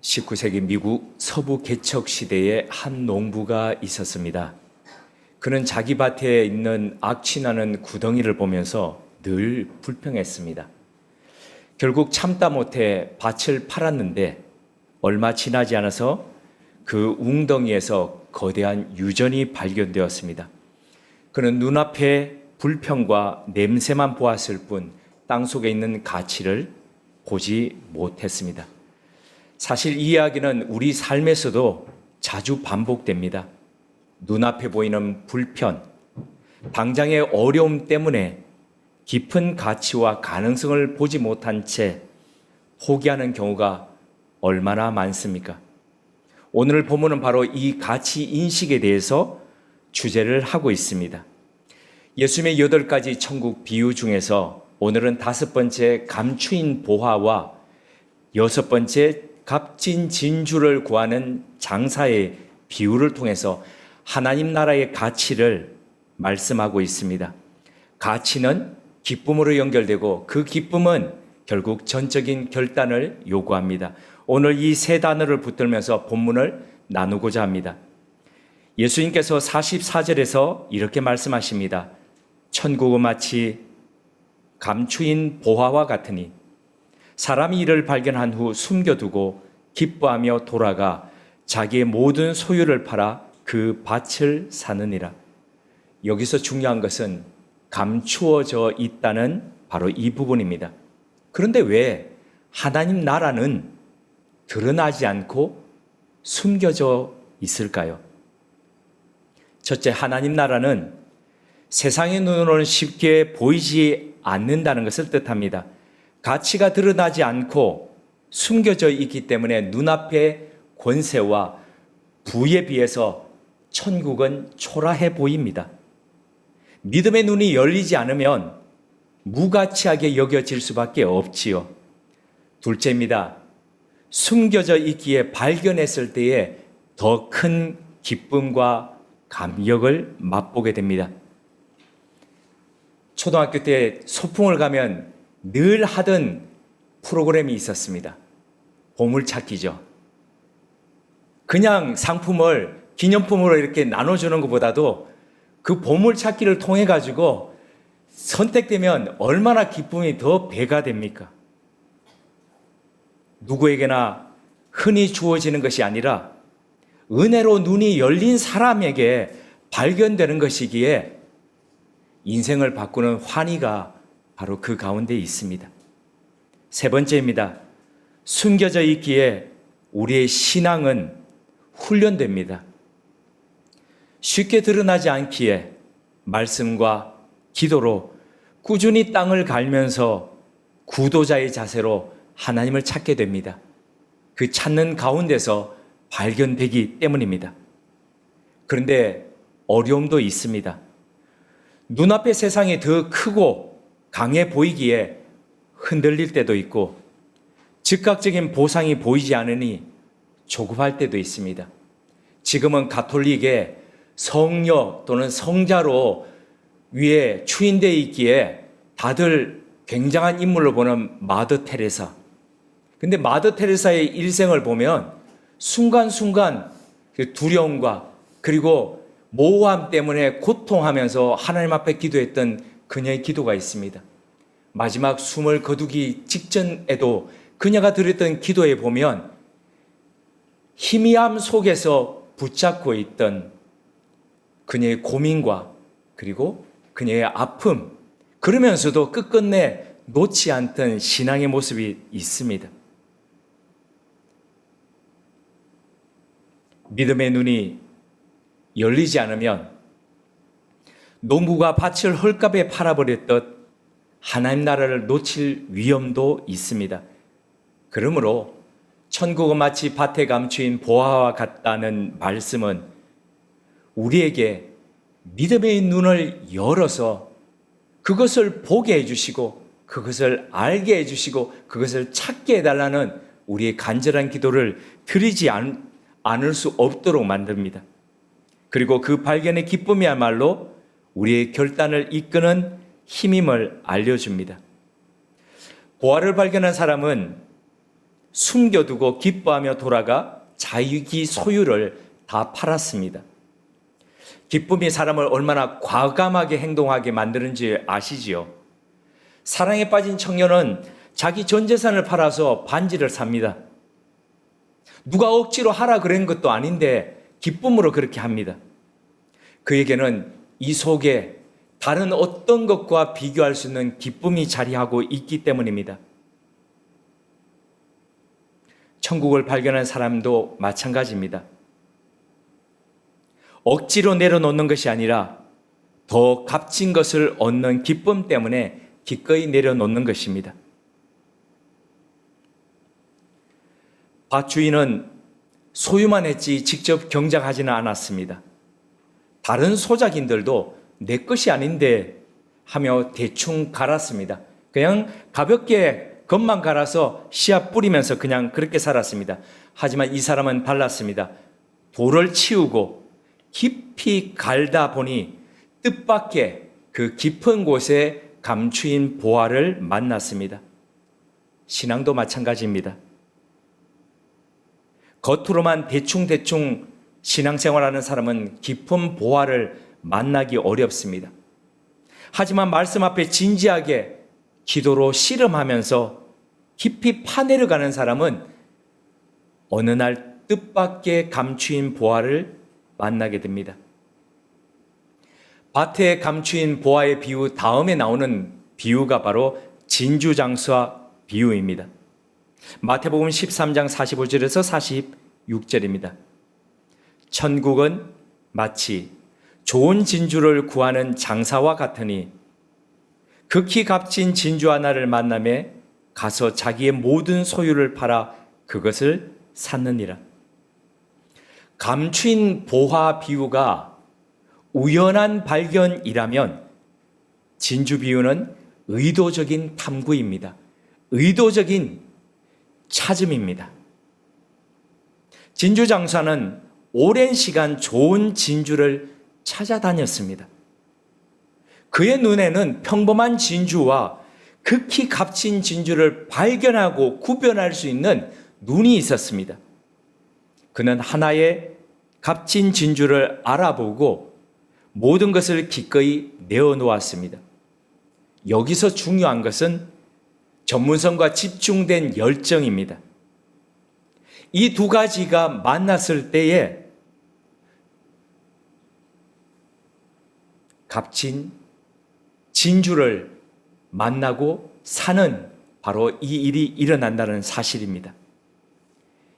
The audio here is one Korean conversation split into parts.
19세기 미국 서부 개척 시대에 한 농부가 있었습니다. 그는 자기 밭에 있는 악취나는 구덩이를 보면서 늘 불평했습니다. 결국 참다 못해 밭을 팔았는데 얼마 지나지 않아서 그 웅덩이에서 거대한 유전이 발견되었습니다. 그는 눈앞에 불평과 냄새만 보았을 뿐 땅속에 있는 가치를 보지 못했습니다. 사실 이 이야기는 우리 삶에서도 자주 반복됩니다. 눈앞에 보이는 불편, 당장의 어려움 때문에 깊은 가치와 가능성을 보지 못한 채 포기하는 경우가 얼마나 많습니까? 오늘 본문은 바로 이 가치 인식에 대해서 주제를 하고 있습니다. 예수님의 8가지 천국 비유 중에서 오늘은 5번째 감추인 보화와 6번째 값진 진주를 구하는 장사의 비유를 통해서 하나님 나라의 가치를 말씀하고 있습니다. 가치는 기쁨으로 연결되고 그 기쁨은 결국 전적인 결단을 요구합니다. 오늘 이 세 단어를 붙들면서 본문을 나누고자 합니다. 예수님께서 44절에서 이렇게 말씀하십니다. 천국은 마치 감추인 보화와 같으니 사람이 이를 발견한 후 숨겨두고 기뻐하며 돌아가 자기의 모든 소유를 팔아 그 밭을 사느니라. 여기서 중요한 것은 감추어져 있다는 바로 이 부분입니다. 그런데 왜 하나님 나라는 드러나지 않고 숨겨져 있을까요? 첫째, 하나님 나라는 세상의 눈으로는 쉽게 보이지 않는다는 것을 뜻합니다. 가치가 드러나지 않고 숨겨져 있기 때문에 눈앞의 권세와 부에 비해서 천국은 초라해 보입니다. 믿음의 눈이 열리지 않으면 무가치하게 여겨질 수밖에 없지요. 둘째입니다. 숨겨져 있기에 발견했을 때에 더 큰 기쁨과 감격을 맛보게 됩니다. 초등학교 때 소풍을 가면 늘 하던 프로그램이 있었습니다. 보물찾기죠. 그냥 상품을 기념품으로 이렇게 나눠주는 것보다도 그 보물찾기를 통해 가지고 선택되면 얼마나 기쁨이 더 배가 됩니까? 누구에게나 흔히 주어지는 것이 아니라 은혜로 눈이 열린 사람에게 발견되는 것이기에 인생을 바꾸는 환희가 바로 그 가운데 있습니다. 세 번째입니다. 숨겨져 있기에 우리의 신앙은 훈련됩니다. 쉽게 드러나지 않기에 말씀과 기도로 꾸준히 땅을 갈면서 구도자의 자세로 하나님을 찾게 됩니다. 그 찾는 가운데서 발견되기 때문입니다. 그런데 어려움도 있습니다. 눈앞의 세상이 더 크고 강해 보이기에 흔들릴 때도 있고 즉각적인 보상이 보이지 않으니 조급할 때도 있습니다. 지금은 가톨릭에 성녀 또는 성자로 위에 추인되어 있기에 다들 굉장한 인물로 보는 마더 테레사. 근데 마더 테레사의 일생을 보면 순간순간 그 두려움과 그리고 모호함 때문에 고통하면서 하나님 앞에 기도했던 그녀의 기도가 있습니다. 마지막 숨을 거두기 직전에도 그녀가 드렸던 기도에 보면 희미함 속에서 붙잡고 있던 그녀의 고민과 그리고 그녀의 아픔, 그러면서도 끝끝내 놓지 않던 신앙의 모습이 있습니다. 믿음의 눈이 열리지 않으면 농부가 밭을 헐값에 팔아버렸듯 하나님 나라를 놓칠 위험도 있습니다. 그러므로 천국은 마치 밭에 감추인 보화와 같다는 말씀은 우리에게 믿음의 눈을 열어서 그것을 보게 해주시고 그것을 알게 해주시고 그것을 찾게 해달라는 우리의 간절한 기도를 드리지 않을 수 없도록 만듭니다. 그리고 그 발견의 기쁨이야말로 우리의 결단을 이끄는 힘임을 알려줍니다. 보화를 발견한 사람은 숨겨두고 기뻐하며 돌아가 자기 소유를 다 팔았습니다. 기쁨이 사람을 얼마나 과감하게 행동하게 만드는지 아시지요? 사랑에 빠진 청년은 자기 전 재산을 팔아서 반지를 삽니다. 누가 억지로 하라 그런 것도 아닌데 기쁨으로 그렇게 합니다. 그에게는 이 속에 다른 어떤 것과 비교할 수 있는 기쁨이 자리하고 있기 때문입니다. 천국을 발견한 사람도 마찬가지입니다. 억지로 내려놓는 것이 아니라 더 값진 것을 얻는 기쁨 때문에 기꺼이 내려놓는 것입니다. 밭 주인은 소유만 했지 직접 경작하지는 않았습니다. 다른 소작인들도 내 것이 아닌데 하며 대충 갈았습니다. 그냥 가볍게 겉만 갈아서 씨앗 뿌리면서 그냥 그렇게 살았습니다. 하지만 이 사람은 달랐습니다. 돌을 치우고 깊이 갈다 보니 뜻밖의 그 깊은 곳에 감추인 보화를 만났습니다. 신앙도 마찬가지입니다. 겉으로만 대충대충 신앙생활하는 사람은 깊은 보화를 만나기 어렵습니다. 하지만 말씀 앞에 진지하게 기도로 씨름하면서 깊이 파내려가는 사람은 어느 날 뜻밖의 감추인 보화를 만나게 됩니다. 밭에 감추인 보화의 비유 다음에 나오는 비유가 바로 진주장수와 비유입니다. 마태복음 13장 45절에서 46절입니다. 천국은 마치 좋은 진주를 구하는 장사와 같으니 극히 값진 진주 하나를 만남에 가서 자기의 모든 소유를 팔아 그것을 샀느니라. 감추인 보화 비유가 우연한 발견이라면 진주 비유는 의도적인 탐구입니다. 의도적인 찾음입니다. 진주 장사는 오랜 시간 좋은 진주를 찾아다녔습니다. 그의 눈에는 평범한 진주와 극히 값진 진주를 발견하고 구별할 수 있는 눈이 있었습니다. 그는 하나의 값진 진주를 알아보고 모든 것을 기꺼이 내어놓았습니다. 여기서 중요한 것은 전문성과 집중된 열정입니다. 이 두 가지가 만났을 때에 값진 진주를 만나고 사는 바로 이 일이 일어난다는 사실입니다.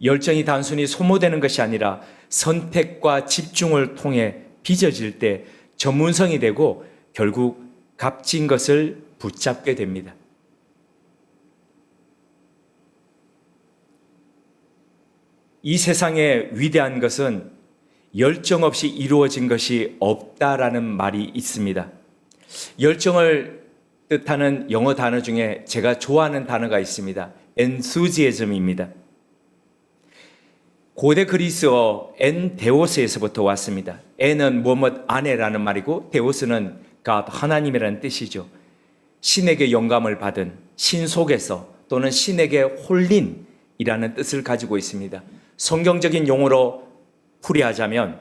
열정이 단순히 소모되는 것이 아니라 선택과 집중을 통해 빚어질 때 전문성이 되고 결국 값진 것을 붙잡게 됩니다. 이 세상에 위대한 것은 열정 없이 이루어진 것이 없다라는 말이 있습니다. 열정을 뜻하는 영어 단어 중에 제가 좋아하는 단어가 있습니다. enthusiasm입니다. 고대 그리스어 엔데오스에서부터 왔습니다. 엔은 뭐뭐 안에라는 말이고 데오스는 God, 하나님이라는 뜻이죠. 신에게 영감을 받은, 신 속에서 또는 신에게 홀린이라는 뜻을 가지고 있습니다. 성경적인 용어로 풀이하자면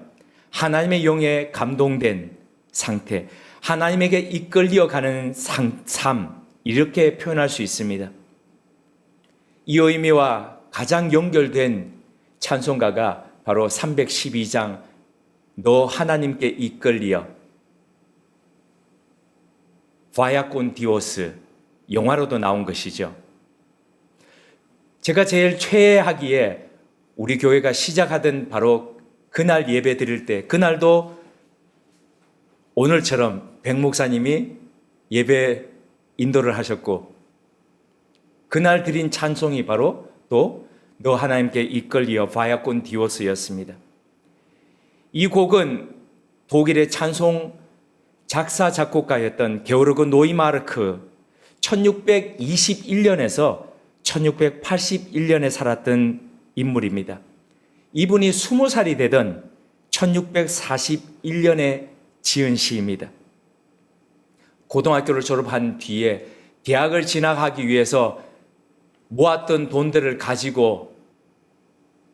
하나님의 영에 감동된 상태, 하나님에게 이끌려가는 삶, 이렇게 표현할 수 있습니다. 이 의미와 가장 연결된 찬송가가 바로 312장 너 하나님께 이끌리어 바야콘 디오스, 영화로도 나온 것이죠. 제가 제일 최애하기에 우리 교회가 시작하던 바로 그날 예배 드릴 때, 그날도 오늘처럼 백 목사님이 예배 인도를 하셨고 그날 드린 찬송이 바로 또 너 하나님께 이끌리어 바야콘 디오스였습니다. 이 곡은 독일의 찬송 작사 작곡가였던 게오르그 노이마르크 1621년에서 1681년에 살았던 인물입니다. 이분이 20살이 되던 1641년에 지은 시입니다. 고등학교를 졸업한 뒤에 대학을 진학하기 위해서 모았던 돈들을 가지고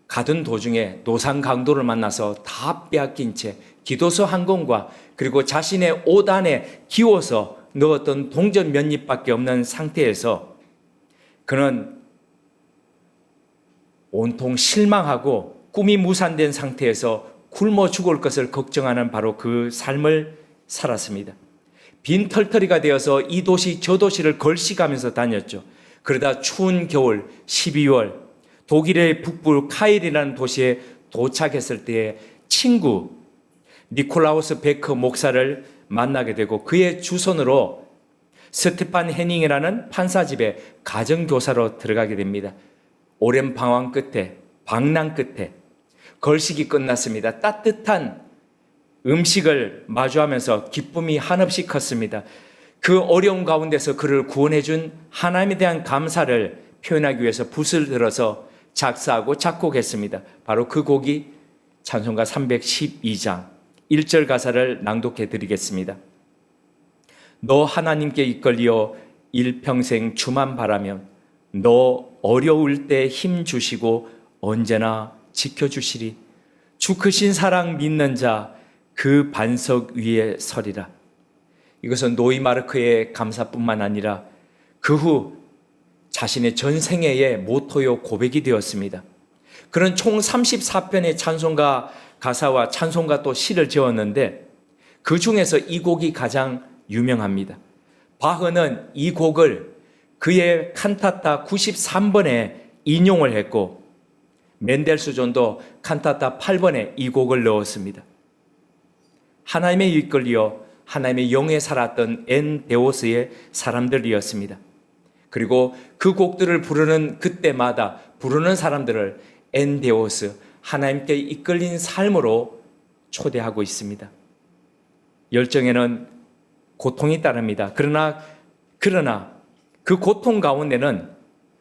가던 도중에 노상 강도를 만나서 다 빼앗긴 채 기도서 한 권과 그리고 자신의 옷 안에 기워서 넣었던 동전 몇 입밖에 없는 상태에서 그는 온통 실망하고 꿈이 무산된 상태에서 굶어 죽을 것을 걱정하는 바로 그 삶을 살았습니다. 빈털터리가 되어서 이 도시 저 도시를 걸식하면서 다녔죠. 그러다 추운 겨울 12월 독일의 북부 카일이라는 도시에 도착했을 때에 친구 니콜라우스 베크 목사를 만나게 되고 그의 주선으로 스테판 헤닝이라는 판사집에 가정교사로 들어가게 됩니다. 오랜 방황 끝에 방랑 끝에 걸식이 끝났습니다. 따뜻한 음식을 마주하면서 기쁨이 한없이 컸습니다. 그 어려운 가운데서 그를 구원해 준 하나님에 대한 감사를 표현하기 위해서 붓을 들어서 작사하고 작곡했습니다. 바로 그 곡이 찬송가 312장 1절 가사를 낭독해 드리겠습니다. 너 하나님께 이끌려 일평생 주만 바라면 너 어려울 때 힘 주시고 언제나 지켜주시리. 주 크신 사랑 믿는 자 그 반석 위에 서리라. 이것은 노이마르크의 감사뿐만 아니라 그 후 자신의 전생애의 모토요 고백이 되었습니다. 그는 총 34편의 찬송가 가사와 찬송가 또 시를 지었는데 그 중에서 이 곡이 가장 유명합니다. 바흐는 이 곡을 그의 칸타타 93번에 인용을 했고 멘델스존도 칸타타 8번에 이 곡을 넣었습니다. 하나님에 이끌려 하나님의 영에 살았던 엔데오스의 사람들이었습니다. 그리고 그 곡들을 부르는 그때마다 부르는 사람들을 엔데오스, 하나님께 이끌린 삶으로 초대하고 있습니다. 열정에는 고통이 따릅니다. 그러나 그 고통 가운데는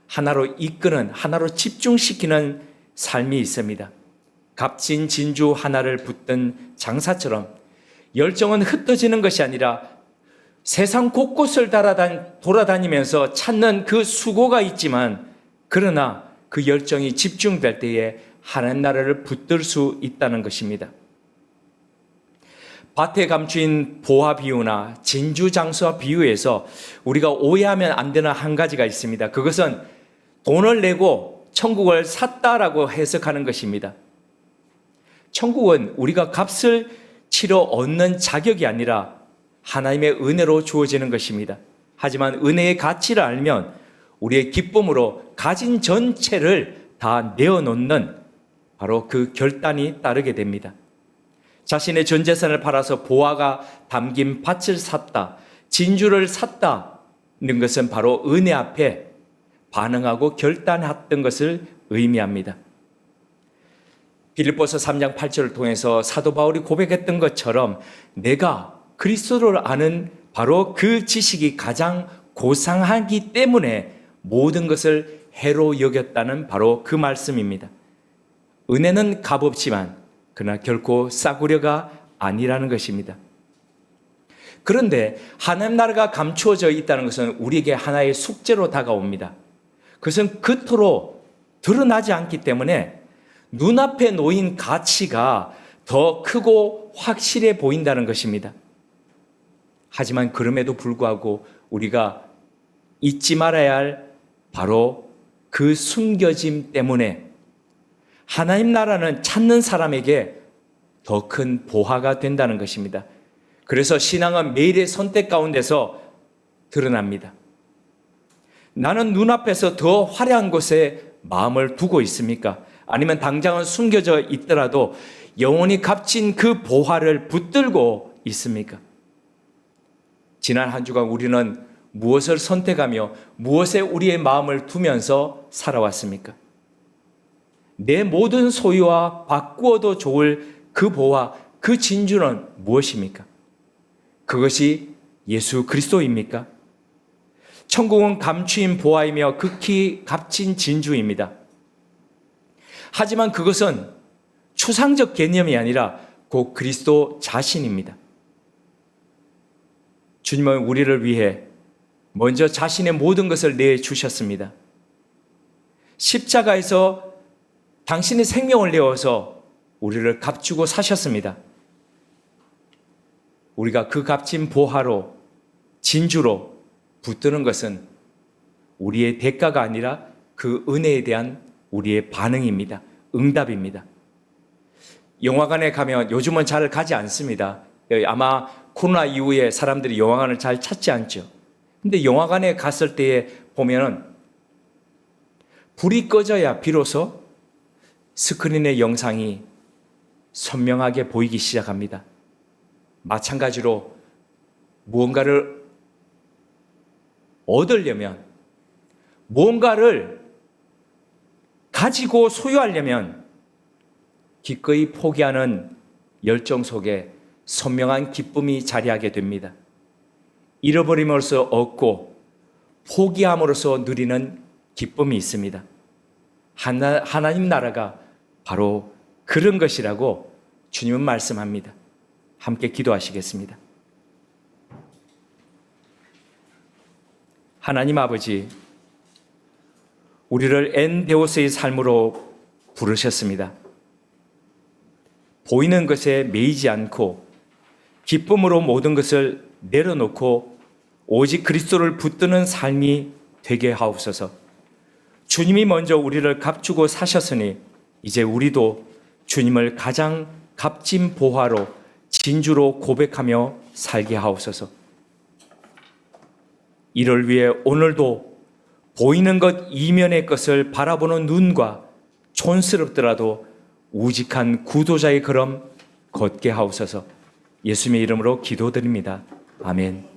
하나로 이끄는, 하나로 집중시키는 삶이 있습니다. 값진 진주 하나를 붙든 장사처럼 열정은 흩어지는 것이 아니라 세상 곳곳을 돌아다니면서 찾는 그 수고가 있지만 그러나 그 열정이 집중될 때에 하나님 나라를 붙들 수 있다는 것입니다. 밭에 감추인 보화 비유나 진주 장수와 비유에서 우리가 오해하면 안 되는 한 가지가 있습니다. 그것은 돈을 내고 천국을 샀다라고 해석하는 것입니다. 천국은 우리가 값을 치러 얻는 자격이 아니라 하나님의 은혜로 주어지는 것입니다. 하지만 은혜의 가치를 알면 우리의 기쁨으로 가진 전체를 다 내어놓는 바로 그 결단이 따르게 됩니다. 자신의 전 재산을 팔아서 보화가 담긴 밭을 샀다, 진주를 샀다는 것은 바로 은혜 앞에 반응하고 결단했던 것을 의미합니다. 빌립보서 3장 8절을 통해서 사도 바울이 고백했던 것처럼 내가 그리스도를 아는 바로 그 지식이 가장 고상하기 때문에 모든 것을 해로 여겼다는 바로 그 말씀입니다. 은혜는 값없지만 그러나 결코 싸구려가 아니라는 것입니다. 그런데 하나님 나라가 감추어져 있다는 것은 우리에게 하나의 숙제로 다가옵니다. 그것은 겉으로 드러나지 않기 때문에 눈앞에 놓인 가치가 더 크고 확실해 보인다는 것입니다. 하지만 그럼에도 불구하고 우리가 잊지 말아야 할 바로 그 숨겨짐 때문에 하나님 나라는 찾는 사람에게 더 큰 보화가 된다는 것입니다. 그래서 신앙은 매일의 선택 가운데서 드러납니다. 나는 눈앞에서 더 화려한 곳에 마음을 두고 있습니까? 아니면 당장은 숨겨져 있더라도 영원히 값진 그 보화를 붙들고 있습니까? 지난 한 주간 우리는 무엇을 선택하며 무엇에 우리의 마음을 두면서 살아왔습니까? 내 모든 소유와 바꾸어도 좋을 그 보화, 그 진주는 무엇입니까? 그것이 예수 그리스도입니까? 천국은 감추인 보화이며 극히 값진 진주입니다. 하지만 그것은 추상적 개념이 아니라 곧 그리스도 자신입니다. 주님은 우리를 위해 먼저 자신의 모든 것을 내주셨습니다. 십자가에서 당신의 생명을 내어서 우리를 값주고 사셨습니다. 우리가 그 값진 보화로, 진주로 붙드는 것은 우리의 대가가 아니라 그 은혜에 대한 우리의 반응입니다. 응답입니다. 영화관에 가면 요즘은 잘 가지 않습니다. 아마 코로나 이후에 사람들이 영화관을 잘 찾지 않죠. 근데 영화관에 갔을 때에 보면은 불이 꺼져야 비로소 스크린의 영상이 선명하게 보이기 시작합니다. 마찬가지로 무언가를 얻으려면, 무언가를 가지고 소유하려면 기꺼이 포기하는 열정 속에 선명한 기쁨이 자리하게 됩니다. 잃어버림으로써 얻고 포기함으로써 누리는 기쁨이 있습니다. 하나님 나라가 바로 그런 것이라고 주님은 말씀합니다. 함께 기도하시겠습니다. 하나님 아버지, 우리를 엔데오스의 삶으로 부르셨습니다. 보이는 것에 매이지 않고 기쁨으로 모든 것을 내려놓고 오직 그리스도를 붙드는 삶이 되게 하옵소서. 주님이 먼저 우리를 값주고 사셨으니 이제 우리도 주님을 가장 값진 보화로, 진주로 고백하며 살게 하옵소서. 이를 위해 오늘도 보이는 것 이면의 것을 바라보는 눈과 촌스럽더라도 우직한 구도자의 걸음 걷게 하옵소서. 예수님의 이름으로 기도드립니다. 아멘.